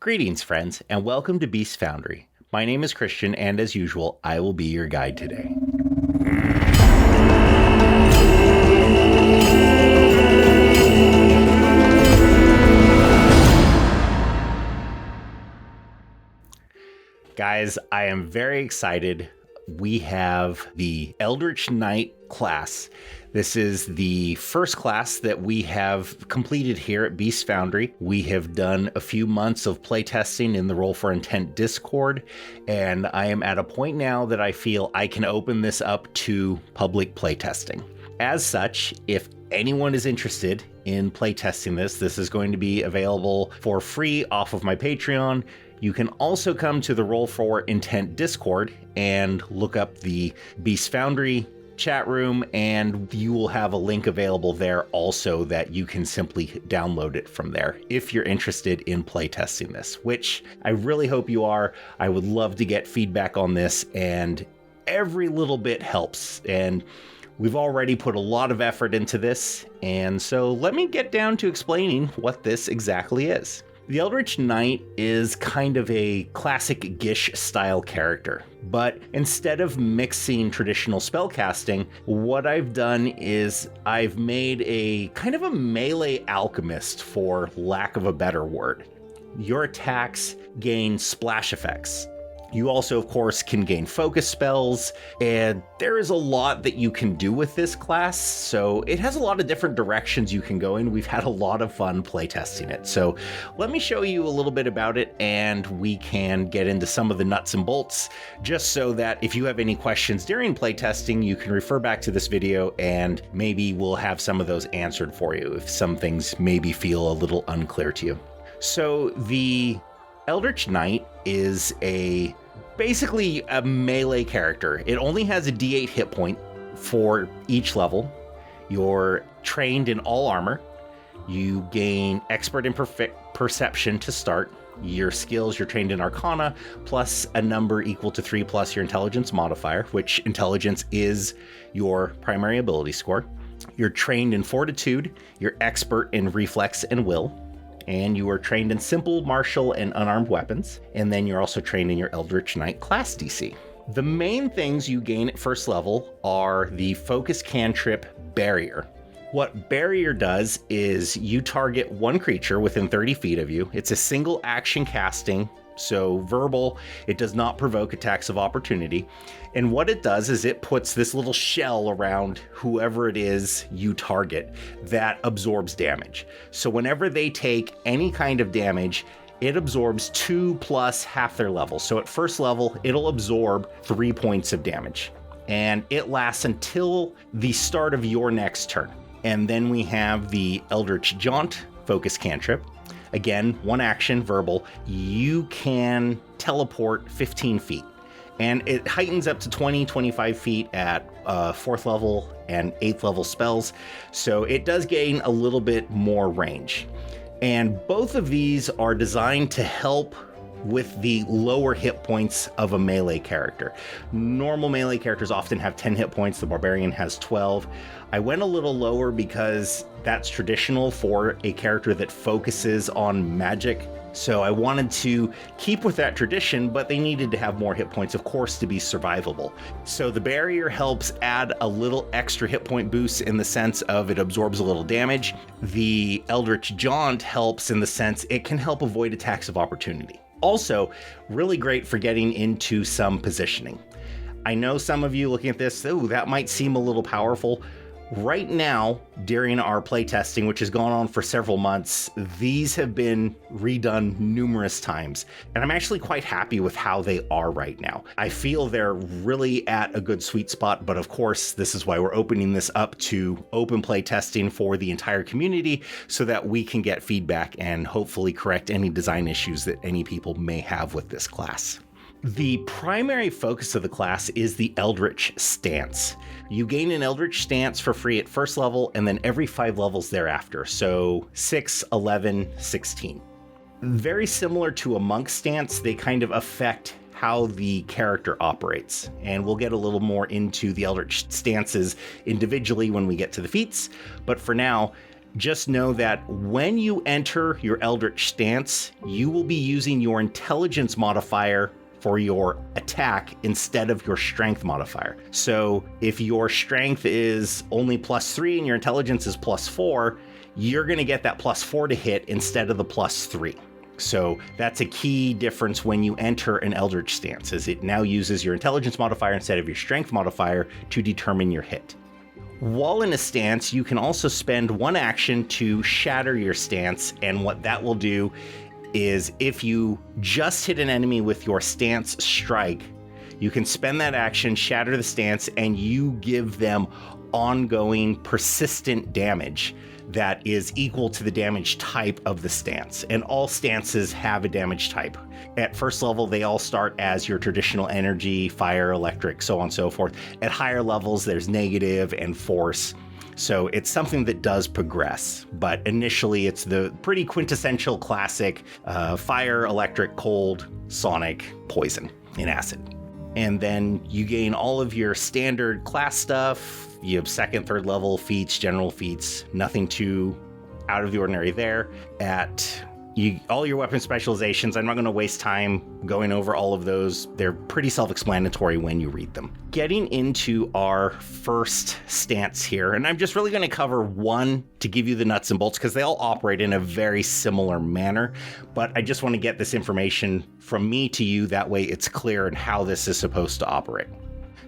Greetings, friends, and welcome to Beast Foundry. My name is Christian, and as usual, I will be your guide today. Guys, I am very excited. We have the Eldritch Knight class. This is the first class that we have completed here at Beast Foundry. We have done a few months of playtesting in the Roll for Intent Discord, and I am at a point now that I feel I can open this up to public playtesting. As such, if anyone is interested in playtesting this is going to be available for free off of my Patreon. You can also come to the Roll for Intent Discord and look up the Beast Foundry chat room, and you will have a link available there also that you can simply download it from there if you're interested in playtesting this, which I really hope you are. I would love to get feedback on this, and every little bit helps. And we've already put a lot of effort into this, and so let me get down to explaining what this exactly is. The Eldritch Knight is kind of a classic Gish style character, but instead of mixing traditional spellcasting, what I've done is I've made a kind of a melee alchemist, for lack of a better word. Your attacks gain splash effects. You also, of course, can gain focus spells, and there is a lot that you can do with this class, so it has a lot of different directions you can go in. We've had a lot of fun playtesting it, so let me show you a little bit about it, and we can get into some of the nuts and bolts, just so that if you have any questions during playtesting, you can refer back to this video, and maybe we'll have some of those answered for you if some things maybe feel a little unclear to you. So the Eldritch Knight is basically a melee character. It only has a D8 hit point for each level. You're trained in all armor. You gain expert in perception to start. Your skills, you're trained in Arcana, plus a number equal to 3 plus your intelligence modifier, which intelligence is your primary ability score. You're trained in Fortitude. You're expert in Reflex and Will. And you are trained in simple, martial, and unarmed weapons. And then you're also trained in your Eldritch Knight class DC. The main things you gain at first level are the Focus Cantrip Barrier. What Barrier does is you target one creature within 30 feet of you. It's a single action casting, so verbal. It does not provoke attacks of opportunity. And what it does is it puts this little shell around whoever it is you target that absorbs damage. So whenever they take any kind of damage, it absorbs 2 plus half their level. So at first level, it'll absorb 3 points of damage. And it lasts until the start of your next turn. And then we have the Eldritch Jaunt Focus Cantrip. Again, one action, verbal. You can teleport 15 feet. And it heightens up to 25 feet at 4th level and 8th level spells. So it does gain a little bit more range. And both of these are designed to help with the lower hit points of a melee character. Normal melee characters often have 10 hit points. The Barbarian has 12. I went a little lower because that's traditional for a character that focuses on magic. So I wanted to keep with that tradition, but they needed to have more hit points, of course, to be survivable. So the Barrier helps add a little extra hit point boost in the sense of it absorbs a little damage. The Eldritch Jaunt helps in the sense it can help avoid attacks of opportunity. Also, really great for getting into some positioning. I know some of you looking at this, that might seem a little powerful. Right now, during our playtesting, which has gone on for several months, these have been redone numerous times, and I'm actually quite happy with how they are right now. I feel they're really at a good sweet spot, but of course, this is why we're opening this up to open playtesting for the entire community so that we can get feedback and hopefully correct any design issues that any people may have with this class. The primary focus of the class is the Eldritch Stance. You gain an Eldritch Stance for free at first level and then every 5 levels thereafter, so 6, 11, 16. Very similar to a Monk Stance, they kind of affect how the character operates, and we'll get a little more into the Eldritch stances individually when we get to the feats, but for now, Just know that when you enter your Eldritch stance, you will be using your intelligence modifier for your attack instead of your strength modifier. So if your strength is only +3 and your intelligence is +4, you're going to get that +4 to hit instead of the +3. So that's a key difference when you enter an Eldritch stance, is it now uses your intelligence modifier instead of your strength modifier to determine your hit. While in a stance, you can also spend one action to shatter your stance, and what that will do is if you just hit an enemy with your stance strike, you can spend that action, shatter the stance, and you give them ongoing persistent damage that is equal to the damage type of the stance. And all stances have a damage type. At first level, they all start as your traditional energy, fire, electric, so on and so forth. At higher levels, there's negative and force. So it's something that does progress, but initially it's the pretty quintessential classic fire, electric, cold, sonic, poison, and acid. And then you gain all of your standard class stuff. You have second, third level feats, general feats, nothing too out of the ordinary there. All your weapon specializations, I'm not going to waste time going over all of those. They're pretty self-explanatory when you read them. Getting into our first stance here, and I'm just really going to cover one to give you the nuts and bolts because they all operate in a very similar manner, but I just want to get this information from me to you, that way it's clear in how this is supposed to operate.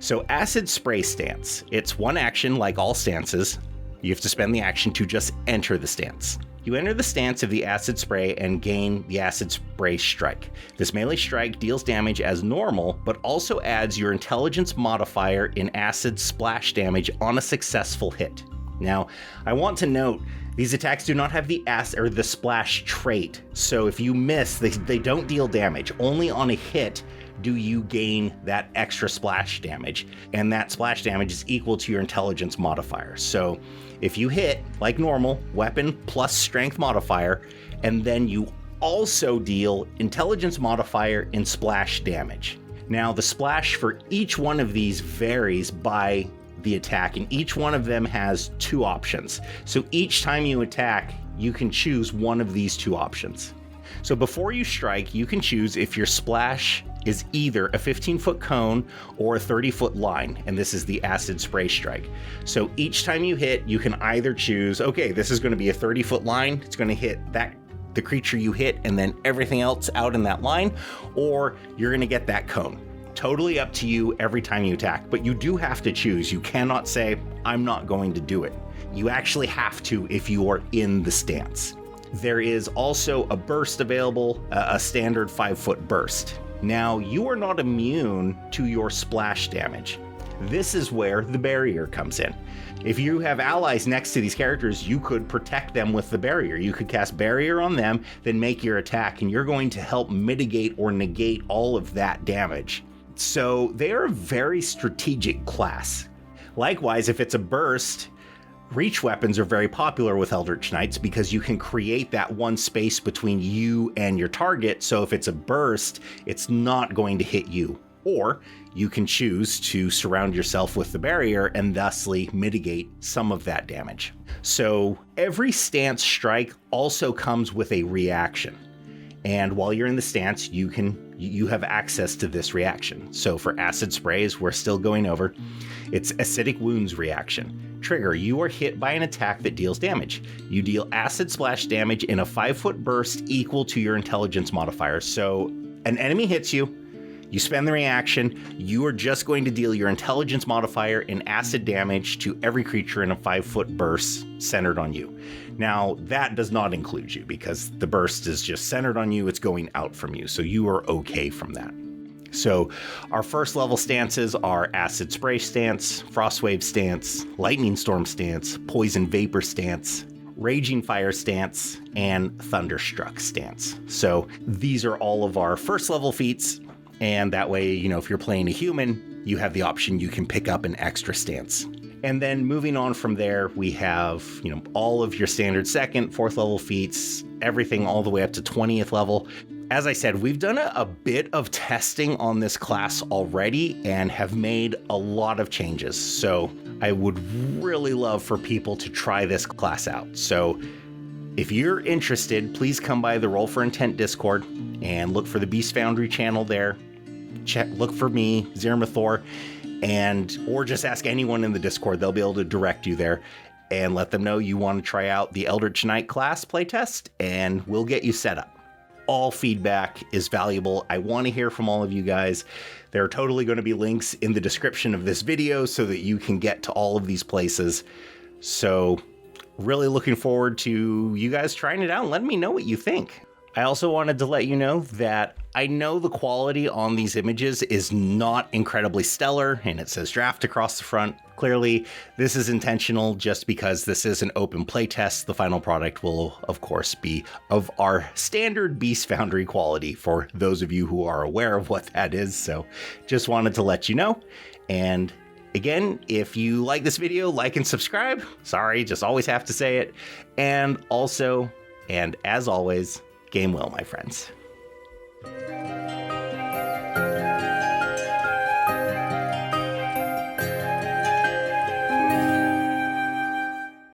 So acid spray stance, it's one action like all stances. You have to spend the action to just enter the stance. You enter the stance of the acid spray and gain the acid spray strike. This melee strike deals damage as normal, but also adds your intelligence modifier in acid splash damage on a successful hit. Now, I want to note, these attacks do not have the acid or the splash trait. So if you miss, they don't deal damage. Only on a hit do you gain that extra splash damage, and that splash damage is equal to your intelligence modifier. So if you hit, like normal, weapon plus strength modifier, and then you also deal intelligence modifier in splash damage. Now the splash for each one of these varies by the attack, and each one of them has two options. So each time you attack, you can choose one of these two options. So before you strike, you can choose if your splash is either a 15-foot cone or a 30-foot line, and this is the acid spray strike. So each time you hit, you can either choose, okay, this is going to be a 30-foot line, it's going to hit the creature you hit and then everything else out in that line, or you're going to get that cone. Totally up to you every time you attack, but you do have to choose. You cannot say, I'm not going to do it. You actually have to if you are in the stance. There is also a burst available, a standard 5-foot burst. Now, you are not immune to your splash damage. This is where the barrier comes in. If you have allies next to these characters, you could protect them with the barrier. You could cast barrier on them, then make your attack, and you're going to help mitigate or negate all of that damage. So they are a very strategic class. Likewise, if it's a burst, reach weapons are very popular with Eldritch Knights because you can create that one space between you and your target. So if it's a burst, it's not going to hit you. Or you can choose to surround yourself with the barrier and thusly mitigate some of that damage. So every stance strike also comes with a reaction. And while you're in the stance, you have access to this reaction. So for acid sprays, we're still going over. It's acidic wounds reaction. Trigger, you are hit by an attack that deals damage. You deal acid splash damage in a 5-foot burst equal to your intelligence modifier. So an enemy hits you, you spend the reaction, you are just going to deal your intelligence modifier in acid damage to every creature in a 5-foot burst centered on you. Now, that does not include you because the burst is just centered on you, it's going out from you, so you are okay from that. So our first level stances are Acid Spray stance, Frostwave stance, Lightning Storm stance, Poison Vapor stance, Raging Fire stance, and Thunderstruck stance. So these are all of our first level feats, and that way, if you're playing a human, you have the option, you can pick up an extra stance. And then moving on from there, we have, all of your standard second, fourth level feats, everything all the way up to 20th level. As I said, we've done a bit of testing on this class already and have made a lot of changes. So I would really love for people to try this class out. So if you're interested, please come by the Roll for Intent Discord and look for the Beast Foundry channel there. Look for me, Zirmathor, or just ask anyone in the Discord. They'll be able to direct you there and let them know you want to try out the Eldritch Knight class playtest, and we'll get you set up. All feedback is valuable. I want to hear from all of you guys. There are totally going to be links in the description of this video so that you can get to all of these places. So really looking forward to you guys trying it out and letting me know what you think. I also wanted to let you know that I know the quality on these images is not incredibly stellar, and it says draft across the front. Clearly, this is intentional just because this is an open playtest. The final product will, of course, be of our standard Beast Foundry quality for those of you who are aware of what that is. So just wanted to let you know. And again, if you like this video, like and subscribe. Sorry, just always have to say it. And also, and as always, game well, my friends.